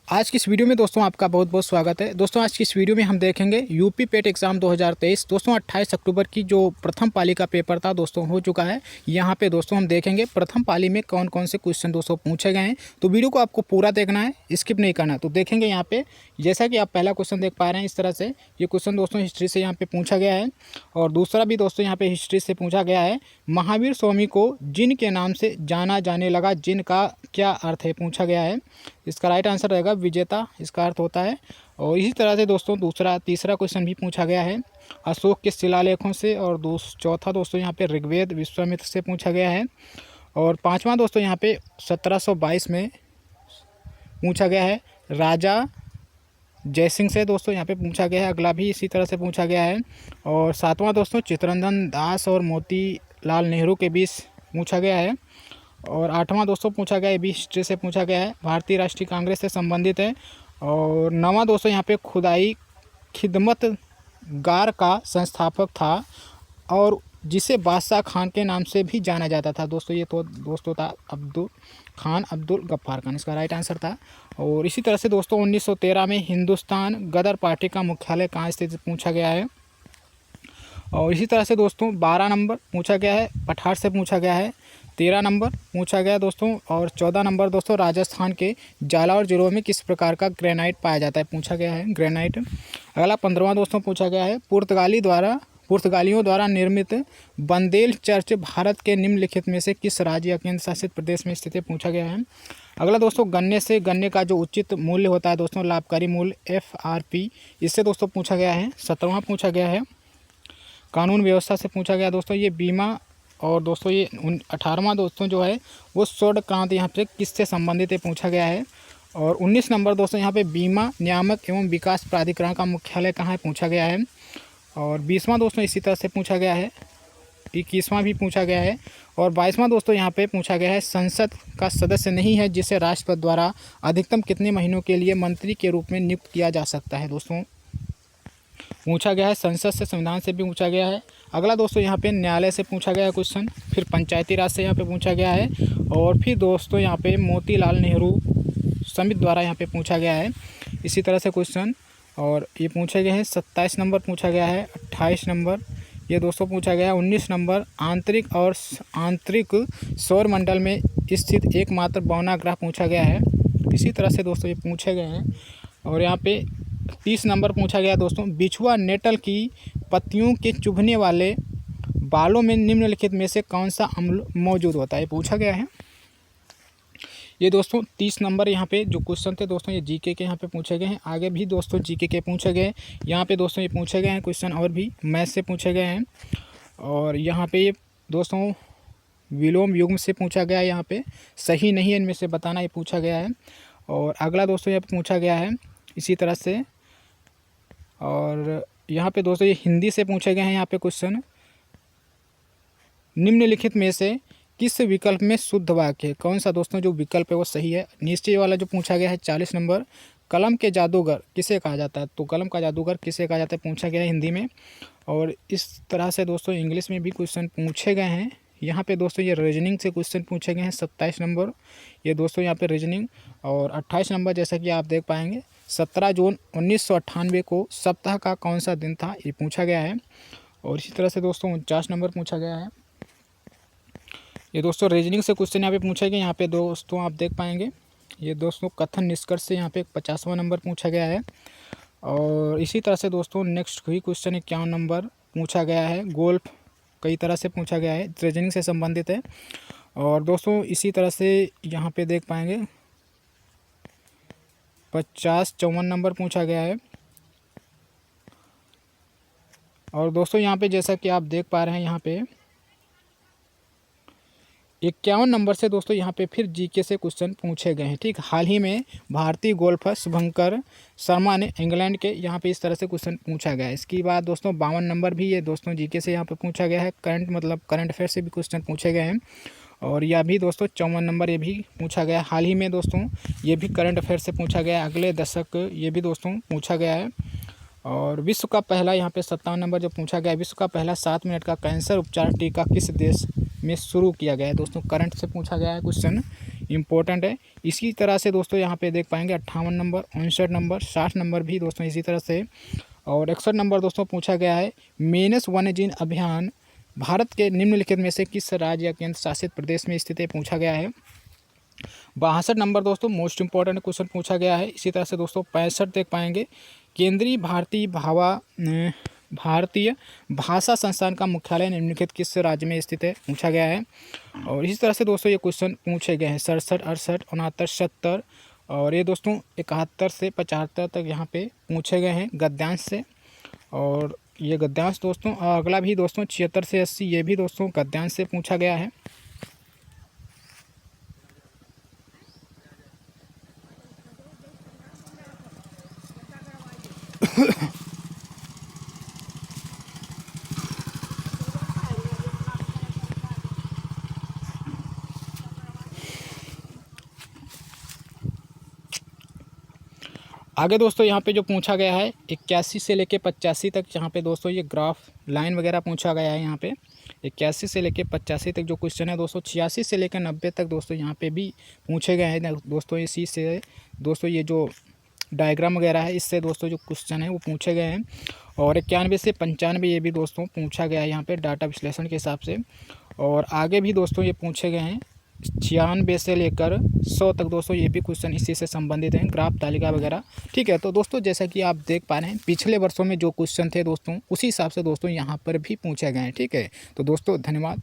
आज की इस वीडियो में दोस्तों आपका बहुत बहुत स्वागत है। दोस्तों आज की इस वीडियो में हम देखेंगे यूपी पेट एग्ज़ाम 2023 दोस्तों 28 अक्टूबर की जो प्रथम पाली का पेपर था दोस्तों हो चुका है। यहाँ पे दोस्तों हम देखेंगे प्रथम पाली में कौन कौन से क्वेश्चन दोस्तों पूछे गए हैं। तो वीडियो को आपको पूरा देखना है, स्किप नहीं करना। तो देखेंगे यहाँ पे जैसा कि आप पहला क्वेश्चन देख पा रहे हैं, इस तरह से ये क्वेश्चन दोस्तों हिस्ट्री से यहाँ पे पूछा गया है। और दूसरा भी दोस्तों यहाँ पे हिस्ट्री से पूछा गया है। महावीर स्वामी को जिन के नाम से जाना जाने लगा, जिन का क्या अर्थ है पूछा गया है। इसका राइट आंसर रहेगा विजेता, इसका अर्थ होता है। और इसी तरह से दोस्तों तीसरा क्वेश्चन भी पूछा गया है अशोक के शिलालेखों से। और चौथा दोस्तों यहाँ पे ऋग्वेद विश्वामित्र से पूछा गया है। और पांचवा दोस्तों यहाँ पे 1722 में पूछा गया है राजा जयसिंह से दोस्तों यहाँ पे पूछा गया है। अगला भी इसी तरह से पूछा गया है। और सातवां दोस्तों चित्तरंजन दास और मोतीलाल नेहरू के बीच पूछा गया है। और आठवां दोस्तों पूछा गया है, भी हिस्ट्री से पूछा गया है, भारतीय राष्ट्रीय कांग्रेस से संबंधित है। और नौवां दोस्तों यहाँ पे खुदाई खिदमत गार का संस्थापक था और जिसे बादशाह खान के नाम से भी जाना जाता था दोस्तों। ये तो दोस्तों था अब्दुल गफ्फार खान, इसका राइट आंसर था। और इसी तरह से दोस्तों 1913 में हिंदुस्तान गदर पार्टी का मुख्यालय कहाँ स्थित पूछा गया है। और इसी तरह से दोस्तों 12 नंबर पूछा गया है पठार से पूछा गया है। 13 नंबर पूछा गया दोस्तों। और 14 नंबर दोस्तों राजस्थान के जालौर जिलों में किस प्रकार का ग्रेनाइट पाया जाता है पूछा गया है, ग्रेनाइट। अगला 15वां दोस्तों पूछा गया है पुर्तगालियों द्वारा निर्मित बंदेल चर्च भारत के निम्नलिखित में से किस राज्य या केंद्र शासित प्रदेश में स्थित है पूछा गया है। अगला दोस्तों गन्ने का जो उचित मूल्य होता है दोस्तों, लाभकारी मूल्य FRP, इससे दोस्तों पूछा गया है। 17वां पूछा गया है कानून व्यवस्था से पूछा गया दोस्तों, ये बीमा। और दोस्तों ये 18वां दोस्तों जो है वो स्वर्ण क्रांति यहाँ पे किससे संबंधित है पूछा गया है। और 19 नंबर दोस्तों यहाँ पे बीमा नियामक एवं विकास प्राधिकरण का मुख्यालय कहाँ है पूछा गया है। और 20वां दोस्तों इसी तरह से पूछा गया है। 21वां भी पूछा गया है। और 22वां दोस्तों यहाँ पे पूछा गया है संसद का सदस्य नहीं है जिसे राष्ट्रपति द्वारा अधिकतम कितने महीनों के लिए मंत्री के रूप में नियुक्त किया जा सकता है दोस्तों पूछा गया है। संसद से, संविधान से भी पूछा गया है। अगला दोस्तों यहाँ पे न्यायालय से पूछा गया है क्वेश्चन, फिर पंचायती राज से यहाँ पे पूछा गया है। और फिर दोस्तों यहाँ पे मोतीलाल नेहरू समिति द्वारा यहाँ पे पूछा गया है इसी तरह से क्वेश्चन। और ये पूछे गए हैं 27 नंबर पूछा गया है। 28 नंबर ये दोस्तों पूछा गया है। 19 नंबर आंतरिक सौर मंडल में स्थित एकमात्र बौना ग्रह पूछा गया है। इसी तरह से दोस्तों ये पूछे गए हैं। और यहाँ पे 30 नंबर पूछा गया दोस्तों बिछुआ नेटल की पत्तियों के चुभने वाले बालों में निम्नलिखित में से कौन सा अम्ल मौजूद होता है पूछा गया है। ये दोस्तों 30 नंबर यहाँ पे जो क्वेश्चन थे दोस्तों ये जीके के यहाँ पे पूछे गए हैं। आगे भी दोस्तों जीके के पूछे गए यहाँ पे दोस्तों ये पूछे गए हैं क्वेश्चन, और भी मैथ से पूछे गए हैं। और यहाँ पे ये दोस्तों विलोम युग्म से पूछा गया है, यहाँ पे सही नहीं है इनमें से बताना, ये पूछा गया है। और अगला दोस्तों यहाँ पे पूछा गया है इसी तरह से। और यहाँ पे दोस्तों ये हिंदी से पूछे गए हैं यहाँ पे क्वेश्चन, निम्नलिखित में से किस विकल्प में शुद्ध वाक्य है, कौन सा दोस्तों जो विकल्प है वो सही है। निश्चय वाला जो पूछा गया है 40 नंबर, कलम के जादूगर किसे कहा जाता है, तो कलम का जादूगर किसे कहा जाता है पूछा गया है हिंदी में। और इस तरह से दोस्तों इंग्लिश में भी क्वेश्चन पूछे गए हैं। यहाँ पे दोस्तों ये रीजनिंग से क्वेश्चन पूछे गए हैं 27 नंबर, ये दोस्तों यहाँ पे रीजनिंग। और 28 नंबर जैसा कि आप देख पाएंगे 17 जून 1998 को सप्ताह का कौन सा दिन था, ये पूछा गया है। और इसी तरह से दोस्तों 49 नंबर पूछा गया है। ये दोस्तों रीजनिंग से क्वेश्चन यहाँ पे पूछे गए, यहाँ पे दोस्तों आप देख पाएंगे। ये दोस्तों कथन निष्कर्ष से यहाँ पे 50वां नंबर पूछा गया है। और इसी तरह से दोस्तों नेक्स्ट ही क्वेश्चन 51 नंबर पूछा गया है। गोल्फ कई तरह से पूछा गया है, रीजनिंग से संबंधित है। और दोस्तों इसी तरह से यहाँ पे देख पाएंगे 54 नंबर पूछा गया है। और दोस्तों यहाँ पे जैसा कि आप देख पा रहे हैं यहाँ पे 51 नंबर से दोस्तों यहाँ पे फिर जीके से क्वेश्चन पूछे गए हैं। ठीक, हाल ही में भारतीय गोल्फर शुभंकर शर्मा ने इंग्लैंड के यहाँ पे इस तरह से क्वेश्चन पूछा गया है। इसके बाद दोस्तों 52 नंबर भी ये दोस्तों जीके से यहाँ पे पूछा गया है। करंट अफेयर से भी क्वेश्चन पूछे गए हैं। और यह भी दोस्तों 54 नंबर ये भी पूछा गया हाल ही में दोस्तों, ये भी करंट अफेयर से पूछा गया अगले दशक, ये भी दोस्तों पूछा गया है। और विश्व का पहला यहाँ पे 57 नंबर जो पूछा गया है, विश्व का पहला 7 मिनट का कैंसर उपचार टीका किस देश में शुरू किया गया है दोस्तों, करंट से पूछा गया है क्वेश्चन। इम्पोर्टेंट है। इसी तरह से दोस्तों यहाँ पे देख पाएंगे 58 नंबर, 59 नंबर, 60 नंबर भी दोस्तों इसी तरह से, और 61 नंबर दोस्तों पूछा गया है मेनस वन्यजीव अभियान भारत के निम्नलिखित में से किस राज्य या केंद्र शासित प्रदेश में स्थित है, पूछा गया है। 62 नंबर दोस्तों मोस्ट इंपॉर्टेंट क्वेश्चन पूछा गया है। इसी तरह से दोस्तों 65 देख पाएंगे केंद्रीय भारतीय भाषा संस्थान का मुख्यालय निम्नलिखित किस राज्य में स्थित है, पूछा गया है। और इसी तरह से दोस्तों ये क्वेश्चन पूछे गए हैं 67, 68, 69, 70 और ये दोस्तों 71 से 75 तक यहाँ पे पूछे गए हैं गद्यांश से। और ये गद्यांश दोस्तों अगला भी दोस्तों 76 से 80 ये भी दोस्तों गद्यांश से पूछा गया है। आगे दोस्तों यहाँ पे जो पूछा गया है 81 से लेके 85 तक, यहाँ पे दोस्तों ये ग्राफ लाइन वगैरह पूछा गया है। यहाँ पे 81 से लेके 85 तक जो क्वेश्चन है दोस्तों, 86 से लेकर 90 तक दोस्तों यहाँ पे भी पूछे गए हैं दोस्तों। इसी से दोस्तों ये जो डायग्राम वगैरह है इससे दोस्तों जो क्वेश्चन है वो पूछे गए हैं। और 91 से 95 ये भी दोस्तों पूछा गया है यहाँ पे डाटा विश्लेषण के हिसाब से। और आगे भी दोस्तों ये पूछे गए हैं 96 से लेकर 100 तक दोस्तों ये भी क्वेश्चन इसी से संबंधित हैं, ग्राफ तालिका वगैरह। ठीक है, तो दोस्तों जैसा कि आप देख पा रहे हैं पिछले वर्षों में जो क्वेश्चन थे दोस्तों उसी हिसाब से दोस्तों यहाँ पर भी पूछे गए हैं। ठीक है, तो दोस्तों धन्यवाद।